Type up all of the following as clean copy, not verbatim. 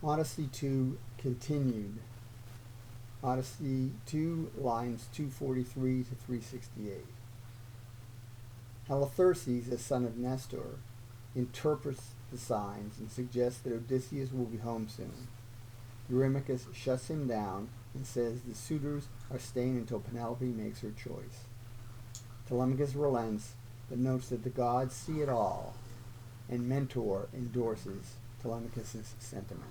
Odyssey II continued. Odyssey 2, lines 243 to 368. Halitherses, the son of Nestor, interprets the signs and suggests that Odysseus will be home soon. Eurymachus shuts him down and says the suitors are staying until Penelope makes her choice. Telemachus relents, but notes that the gods see it all, and Mentor endorses Telemachus' sentiment.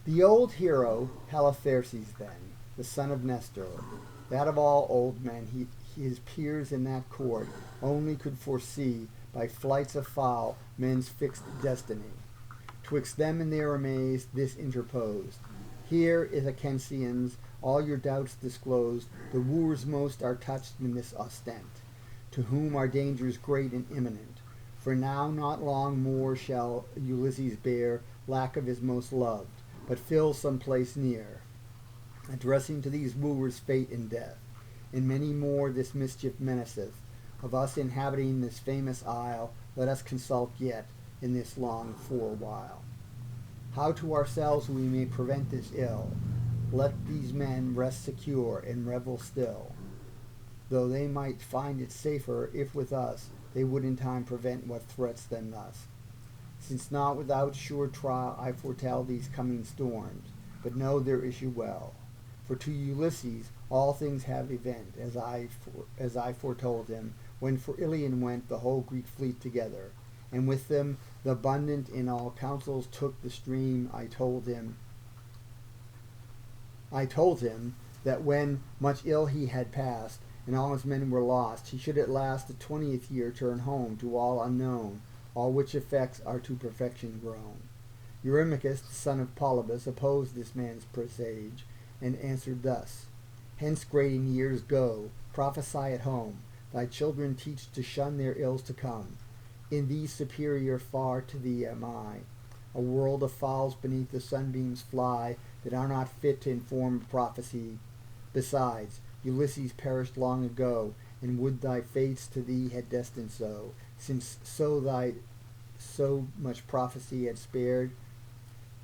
The old hero Halitherses, then, the son of Nestor, that of all old men his peers in that court only could foresee by flights of fowl men's fixed destiny. Twixt them and their amaze this interposed. Here, Ithacensians, all your doubts disclosed, the wooers most are touched in this ostent, to whom are dangers great and imminent. For now not long more shall Ulysses bear lack of his most loved, but fill some place near, addressing to these wooers fate and death. And many more this mischief menaceth. Of us inhabiting this famous isle, let us consult yet in this long while. How to ourselves we may prevent this ill. Let these men rest secure and revel still, though they might find it safer if with us they would in time prevent what threats them thus. Since not without sure trial I foretell these coming storms, but know their issue well. For to Ulysses all things have event, as I foretold him, when for Ilion went the whole Greek fleet together, and with them the abundant in all counsels took the stream. I told him that when much ill he had passed, and all his men were lost, he should at last the 20th year turn home to all unknown, all which effects are to perfection grown. Eurymachus, the son of Polybus, opposed this man's presage, and answered thus: Hence great in years go, prophesy at home, thy children teach to shun their ills to come. In thee superior far to thee am I. A world of fowls beneath the sunbeams fly, that are not fit to inform prophecy. Besides, Ulysses perished long ago, and would thy fates to thee had destined so, since so much prophecy had spared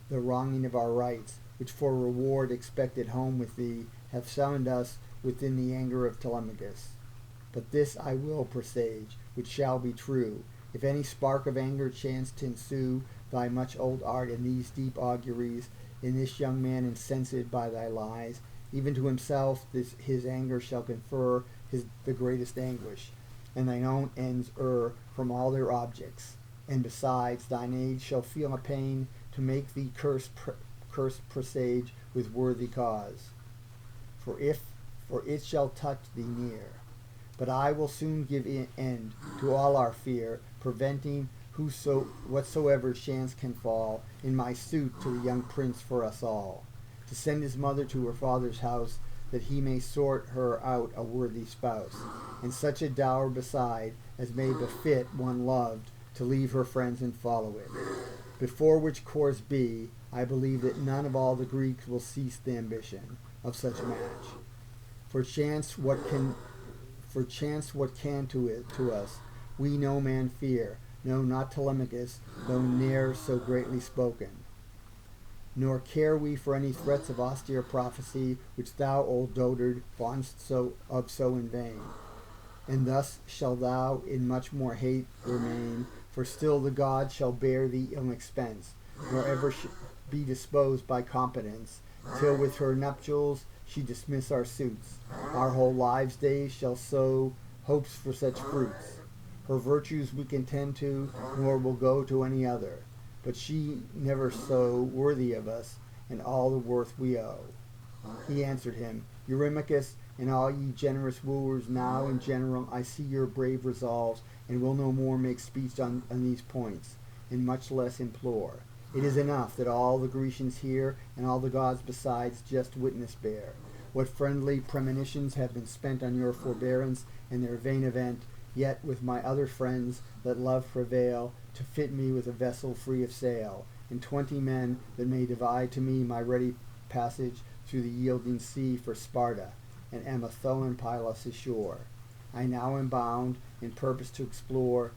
the wronging of our rights, which for reward expected home with thee, have summoned us within the anger of Telemachus. But this I will presage, which shall be true, if any spark of anger chance to ensue, thy much old art in these deep auguries, in this young man incensed by thy lies, even to himself his anger shall confer the greatest anguish, and thine own ends err from all their objects. And besides, thine age shall feel a pain to make thee curse presage with worthy cause. For it shall touch thee near. But I will soon give end to all our fear, preventing whatsoever chance can fall in my suit to the young prince for us all, to send his mother to her father's house, that he may sort her out a worthy spouse, and such a dower beside as may befit one loved, to leave her friends and follow it. Before which course be, I believe that none of all the Greeks will cease the ambition of such match. For chance what can to us, we no man fear, no, not Telemachus, though ne'er so greatly spoken. Nor care we for any threats of austere prophecy, which thou, old dotard, fawn'st so in vain. And thus shall thou in much more hate remain, for still the gods shall bear thee ill expense, nor ever be disposed by competence, till with her nuptials she dismiss our suits. Our whole lives' days shall sow hopes for such fruits. Her virtues we can tend to, nor will go to any other, but she never so worthy of us, and all the worth we owe. He answered him, Eurymachus, and all ye generous wooers, now in general I see your brave resolves, and will no more make speech on these points, and much less implore. It is enough that all the Grecians hear, and all the gods besides just witness bear, what friendly premonitions have been spent on your forbearance and their vain event. Yet with my other friends let love prevail, to fit me with a vessel free of sail, and 20 men that may divide to me my ready passage through the yielding sea for Sparta, and Amathoan Pylos' shore. I now am bound, in purpose to explore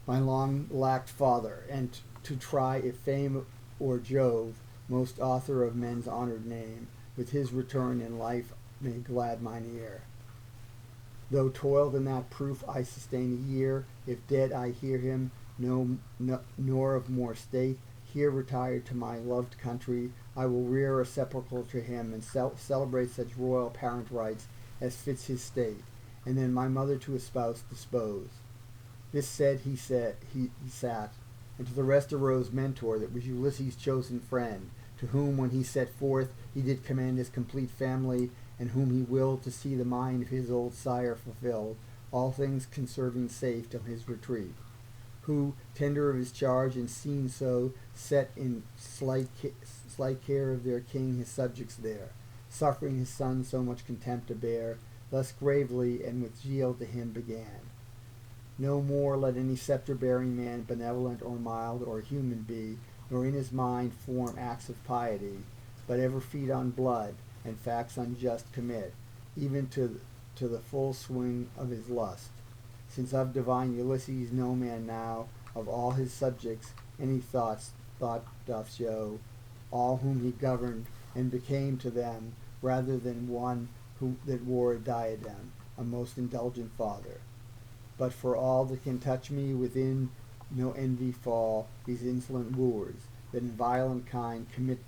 my long lacked father, and to try if fame or Jove, most author of men's honored name, with his return in life may glad mine ear. Though toiled in that proof I sustain a year, if dead I hear him, nor of more state, here retired to my loved country, I will rear a sepulchre to him, and celebrate such royal parent rites as fits his state, and then my mother to a spouse dispose. This said, he sat, and to the rest arose Mentor, that was Ulysses' chosen friend, to whom when he set forth he did commend his complete family, and whom he willed to see the mind of his old sire fulfilled, all things conserving safe till his retreat. Who, tender of his charge, and seen so, set in slight care of their king his subjects there, suffering his son so much contempt to bear, thus gravely and with zeal to him began. No more let any sceptre-bearing man benevolent or mild or human be, nor in his mind form acts of piety, but ever feed on blood, and facts unjust commit, even to the full swing of his lust. Since of divine Ulysses no man now, of all his subjects, any thought doth show, all whom he governed, and became to them, rather than one that wore a diadem, a most indulgent father. But for all that can touch me within no envy fall, these insolent wooers, that in violent kind commit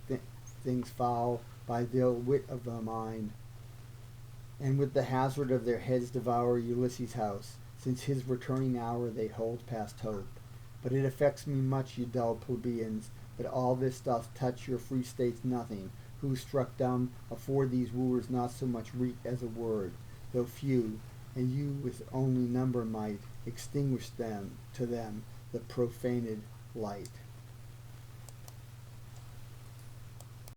things foul by the ill wit of the mind, and with the hazard of their heads devour Ulysses' house, since his returning hour they hold past hope. But it affects me much, you dull plebeians, that all this doth touch your free states nothing, who, struck dumb, afford these wooers not so much reek as a word, though few, and you with only number might extinguish them to them the profaned light.